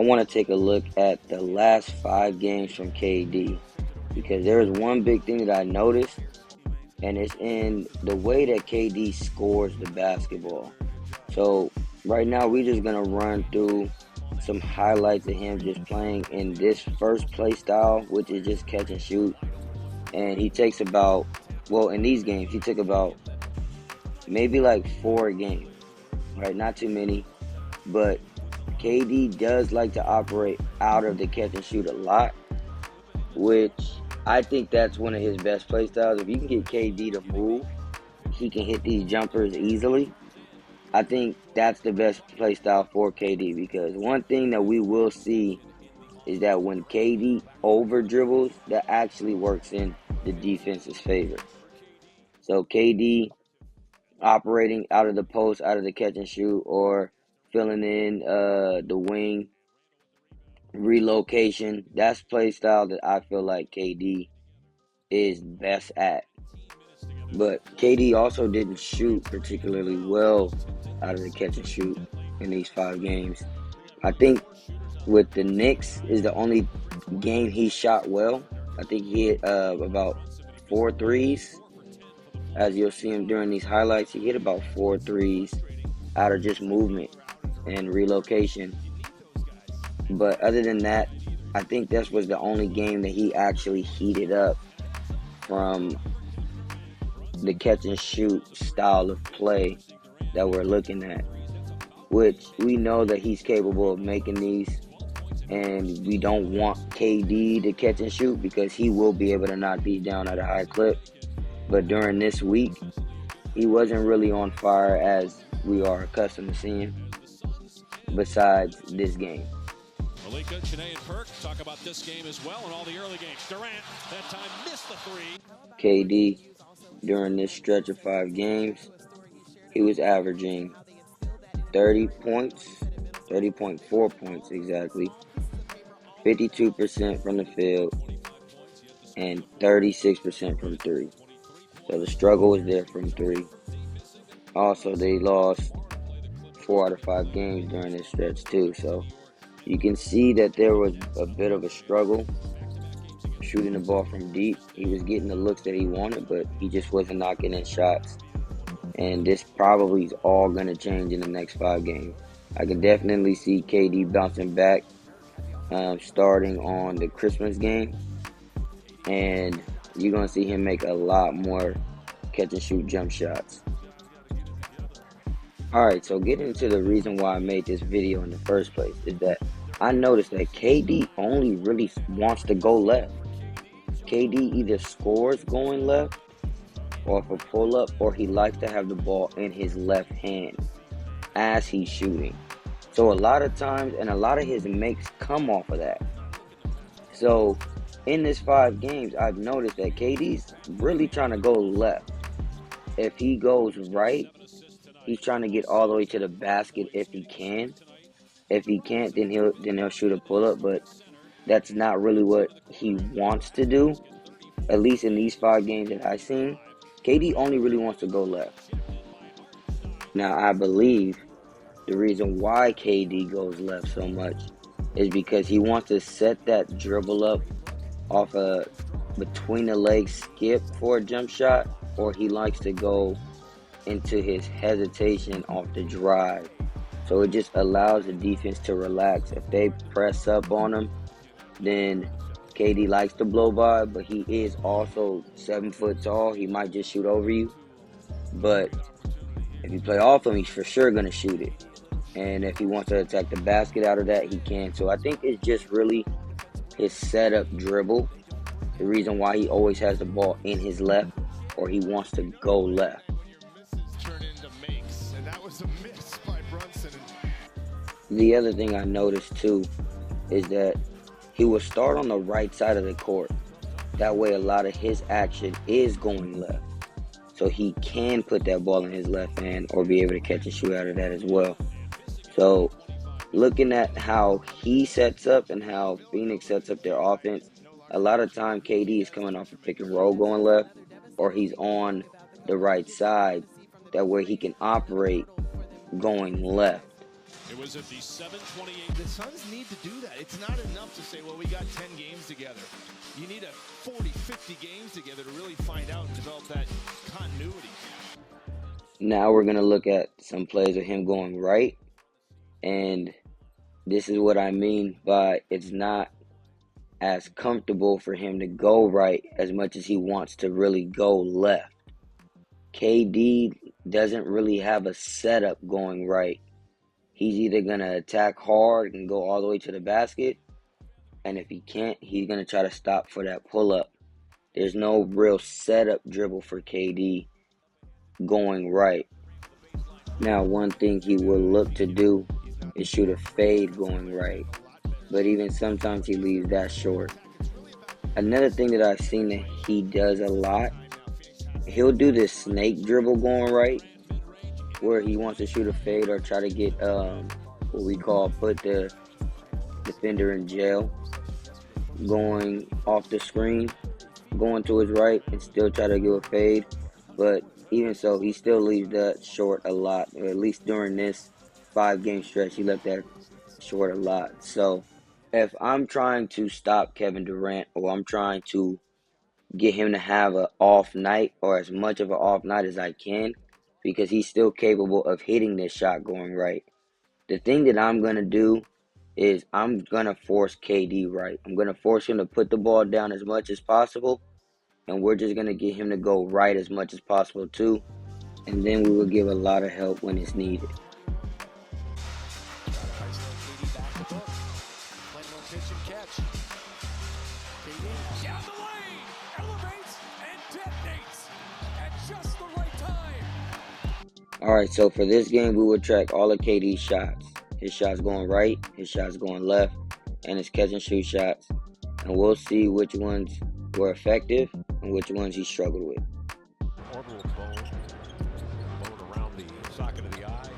I want to take a look at the last 5 games from KD because there is one big thing that I noticed, and it's in the way that KD scores the basketball. So right now we're just gonna run through some highlights of him just playing in this first play style, which is just catch and shoot. And he takes about, well, in these games, he took about maybe like 4 games, right? Not too many, but KD does like to operate out of the catch and shoot a lot, which I think that's one of his best play styles. If you can get KD to move, he can hit these jumpers easily. I think that's the best play style for KD because one thing that we will see is that when KD over dribbles, that actually works in the defense's favor. So KD operating out of the post, out of the catch and shoot, or filling in the wing relocation, that's play style that I feel like KD is best at. But KD also didn't shoot particularly well out of the catch and shoot in these 5 games. I think with the Knicks is the only game he shot well. I think he hit about 4 threes. As you'll see him during these highlights, he hit about 4 threes out of just movement and relocation. But other than that, I think this was the only game that he actually heated up from the catch and shoot style of play that we're looking at, which we know that he's capable of making these, and we don't want KD to catch and shoot because he will be able to knock these down at a high clip. But during this week, he wasn't really on fire as we are accustomed to seeing besides this game. Malika, Chennai, and Perk talk about this game as well and all the early games. Durant, that time, missed the three. KD, during this stretch of 5 games, he was averaging 30 points, 30.4 points exactly, 52% from the field, and 36% from 3. So the struggle was there from 3. Also, they lost 4 out of 5 games during this stretch too. So you can see that there was a bit of a struggle shooting the ball from deep. He was getting the looks that he wanted, but he just wasn't knocking in shots. And this probably is all going to change in the next 5 games. I can definitely see KD bouncing back starting on the Christmas game. And you're going to see him make a lot more catch and shoot jump shots. Alright, so getting into the reason why I made this video in the first place is that I noticed that KD only really wants to go left. KD either scores going left off a pull-up, or he likes to have the ball in his left hand as he's shooting. So a lot of times, and a lot of his makes come off of that. So in this 5 games, I've noticed that KD's really trying to go left. If he goes right, he's trying to get all the way to the basket if he can. If he can't, then he'll shoot a pull-up, but that's not really what he wants to do. At least in these 5 games that I've seen, KD only really wants to go left. Now, I believe the reason why KD goes left so much is because he wants to set that dribble up off a between the legs skip for a jump shot, or he likes to go into his hesitation off the drive. So it just allows the defense to relax. If they press up on him, then KD likes to blow by, but he is also 7 foot tall. He might just shoot over you. But if you play off him, he's for sure going to shoot it. And if he wants to attack the basket out of that, he can. So I think it's just really his setup dribble, the reason why he always has the ball in his left, or he wants to go left. Turn into makes, and that was a miss by Brunson. The other thing I noticed too is that he will start on the right side of the court. That way a lot of his action is going left. So he can put that ball in his left hand or be able to catch and shoot out of that as well. So looking at how he sets up and how Phoenix sets up their offense, a lot of time KD is coming off a pick and roll going left, or he's on the right side. That way he can operate going left. was at the 7:28. The Suns need to do that. It's not enough to say, well, we got 10 games together. You need a 40, 50 games together to really find out and develop that continuity. Now we're going to look at some plays of him going right. And this is what I mean by it's not as comfortable for him to go right as much as he wants to really go left. KD doesn't really have a setup going right. He's either going to attack hard and go all the way to the basket, and if he can't, he's going to try to stop for that pull-up. There's no real setup dribble for KD going right. Now, one thing he will look to do is shoot a fade going right, but even sometimes he leaves that short. Another thing that I've seen that he does a lot, he'll do this snake dribble going right, where he wants to shoot a fade or try to get what we call put the defender in jail, going off the screen, going to his right, and still try to give a fade. But even so, he still leaves that short a lot, or at least during this 5-game stretch, he left that short a lot. So if I'm trying to stop Kevin Durant, or I'm trying to get him to have an off night, or as much of an off night as I can, because he's still capable of hitting this shot going right, the thing that I'm going to do is I'm going to force KD right. I'm going to force him to put the ball down as much as possible, and we're just going to get him to go right as much as possible too, and then we will give a lot of help when it's needed. Down the lane, elevates and detonates at just the right time. Alright, so for this game, we will track all of KD's shots. His shots going right, his shots going left, and his catch and shoot shots. And we'll see which ones were effective and which ones he struggled with. Orbital bone around the socket of the eye.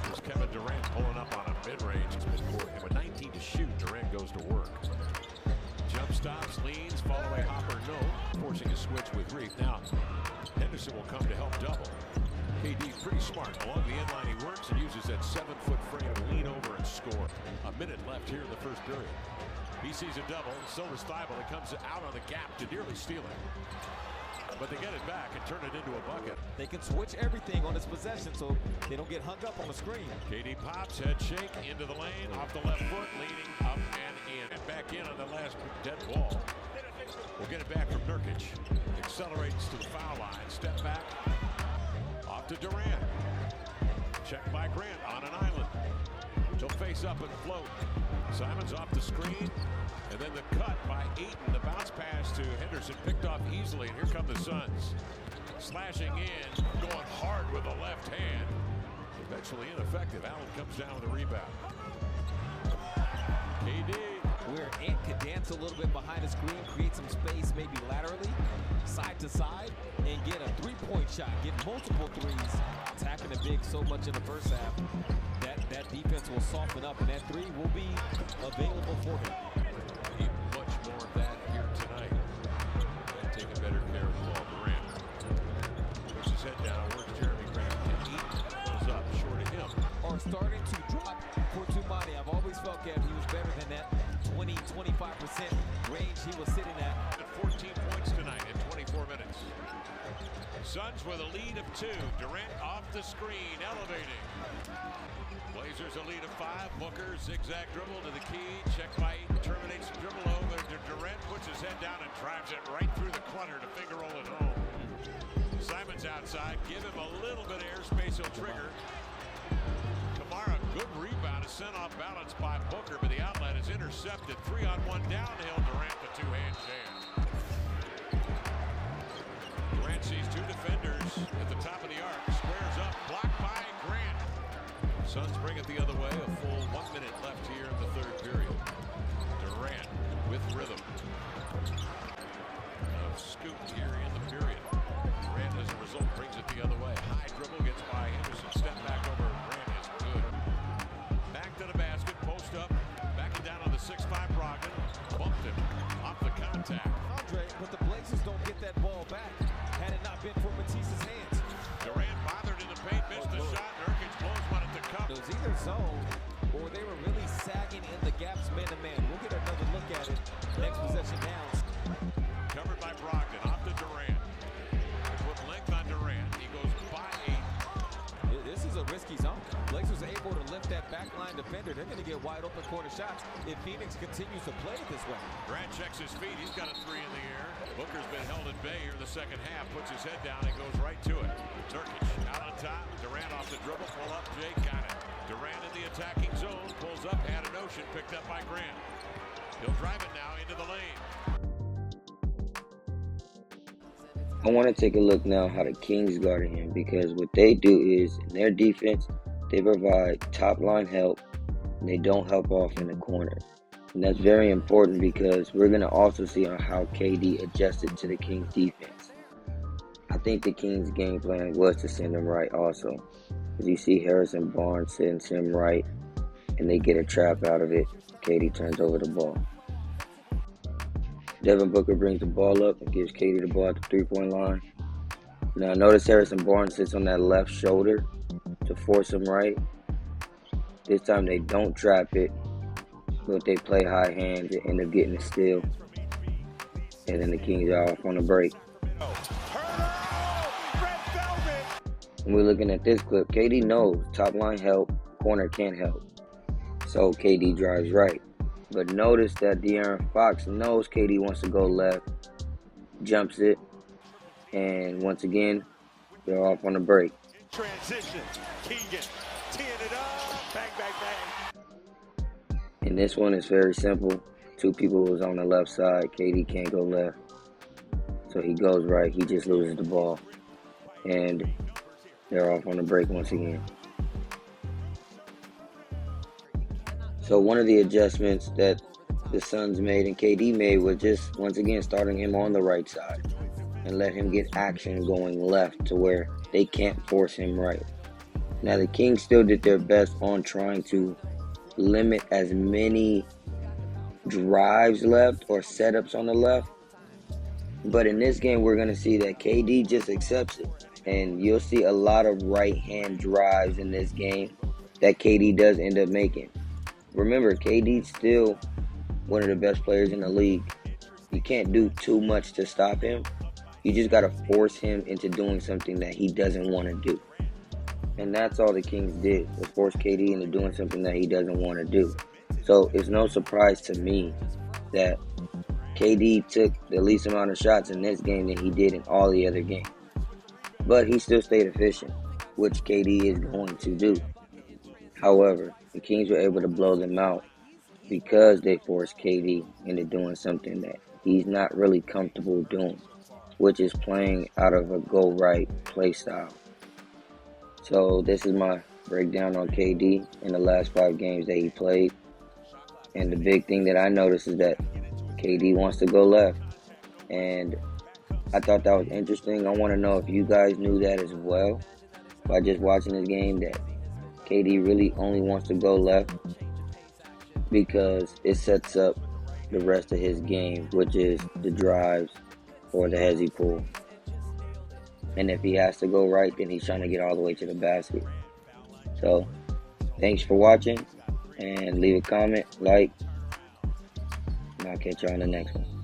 There's Kevin Durant pulling up on a mid-range. It's midcourt. And with 19 to shoot, Durant goes to work. Jump stops, leans, fall away hopper, no. Forcing a switch with Reef. Now, Henderson will come to help double. KD's pretty smart. Along the inline he works and uses that 7-foot frame to lean over and score. A minute left here in the first period. He sees a double. So does Thibault. It comes out on the gap to nearly steal it. But they get it back and turn it into a bucket. They can switch everything on this possession so they don't get hung up on the screen. KD pops, head shake, into the lane, off the left foot, leading up and in. And back in on the last dead ball. We'll get it back from Nurkic. Accelerates to the foul line. Step back. Off to Durant. Checked by Grant on an island. He'll face up and float. Simon's off the screen. And then the cut by Ayton. The bounce pass to Henderson picked off easily. And here come the Suns. Slashing in. Going hard with the left hand. Eventually ineffective. Allen comes down with a rebound. KD. Where Ant could dance a little bit behind the screen, create some space, maybe laterally, side to side, and get a three-point shot, get multiple threes, attacking the big so much in the first half. That defense will soften up, and that three will be available for him. Need much more of that here tonight. And taking better care of the ball. Durant puts his head down, works Jeremy Grant, and Eaton goes up short of him. Are starting to drop for Tumani. I've always felt that he was better than that 20-25% range he was sitting at. 14 points tonight in 24 minutes. Suns with a lead of 2. Durant off the screen, elevating. Blazers a lead of 5. Booker zigzag dribble to the key. Check by Ayton, terminates the dribble over to Durant, puts his head down and drives it right through the clutter to finger roll it home. Simon's outside, give him a little bit of airspace, he'll trigger. Kamara, good rebound, is sent off balance by Booker, but the outlet is intercepted. 3-on-1 downhill. Durant, the two-hand jam. Durant sees 2 defenders at the top of the arc. Squares up, blocked by Grant. Suns bring it the other way. A full 1 minute left here in the third period. Durant with rhythm. Scooped here in the period. Durant, as a result, brings it the other way. High dribble, gets by Henderson. Step back over. Grant is good. Back to the basket, post up. Backing down on the 6'5 Brogdon. Bumped him off the contact. Andre, but the Blazers don't get that ball back. Had it not been for Matisse's hands. Durant bothered in the paint, missed the shot. Nurkic blows one at the cup. It was either zone, or they were really sagging in the gaps man-to-man. We'll get another look at it next possession down. Covered by Brogdon, off to Durant. They put length on Durant. He goes by 8. This is a risky zone. Blazers are able to lift that backline defender. They're going to get wide open corner shots if Phoenix continues to play it this way. Durant checks his feet. He's got a 3 in the air. Booker's been held at bay here in the second half. Puts his head down and goes right to it. Nurkic out on top. Durant off the dribble. Pull up. Jay got it. Durant in the attacking zone. Pulls up. Had an ocean. Picked up by Grant. He'll drive it now into the lane. I want to take a look now how the Kings guarded him, because what they do is in their defense, they provide top line help and they don't help off in the corner. And that's very important because we're going to also see on how KD adjusted to the Kings defense. I think the Kings game plan was to send him right also. As you see, Harrison Barnes sends him right and they get a trap out of it. KD turns over the ball. Devin Booker brings the ball up and gives KD the ball at the three-point line. Now notice Harrison Barnes sits on that left shoulder to force him right. This time they don't trap it, but they play high hands and end up getting a steal. And then the Kings are off on a break. When we're looking at this clip, KD knows top line help, corner can't help. So KD drives right. But notice that De'Aaron Fox knows KD wants to go left, jumps it, and once again, they're off on a break. Transition. Keegan teeing it up. Bang, bang, bang. And this one is very simple. Two people was on the left side. KD can't go left. So he goes right. He just loses the ball. And they're off on a break once again. So one of the adjustments that the Suns made and KD made was just, once again, starting him on the right side and let him get action going left to where they can't force him right. Now, the Kings still did their best on trying to limit as many drives left or setups on the left. But in this game, we're going to see that KD just accepts it. And you'll see a lot of right-hand drives in this game that KD does end up making. Remember, KD's still one of the best players in the league. You can't do too much to stop him. You just got to force him into doing something that he doesn't want to do. And that's all the Kings did, was force KD into doing something that he doesn't want to do. So it's no surprise to me that KD took the least amount of shots in this game than he did in all the other games. But he still stayed efficient, which KD is going to do. However, the Kings were able to blow them out because they forced KD into doing something that he's not really comfortable doing, which is playing out of a go-right play style. So this is my breakdown on KD in the last 5 games that he played. And the big thing that I noticed is that KD wants to go left. And I thought that was interesting. I want to know if you guys knew that as well by just watching this game, that KD really only wants to go left because it sets up the rest of his game, which is the drives or the hezzy pull. And if he has to go right, then he's trying to get all the way to the basket. So, thanks for watching, and leave a comment, like, and I'll catch you on the next one.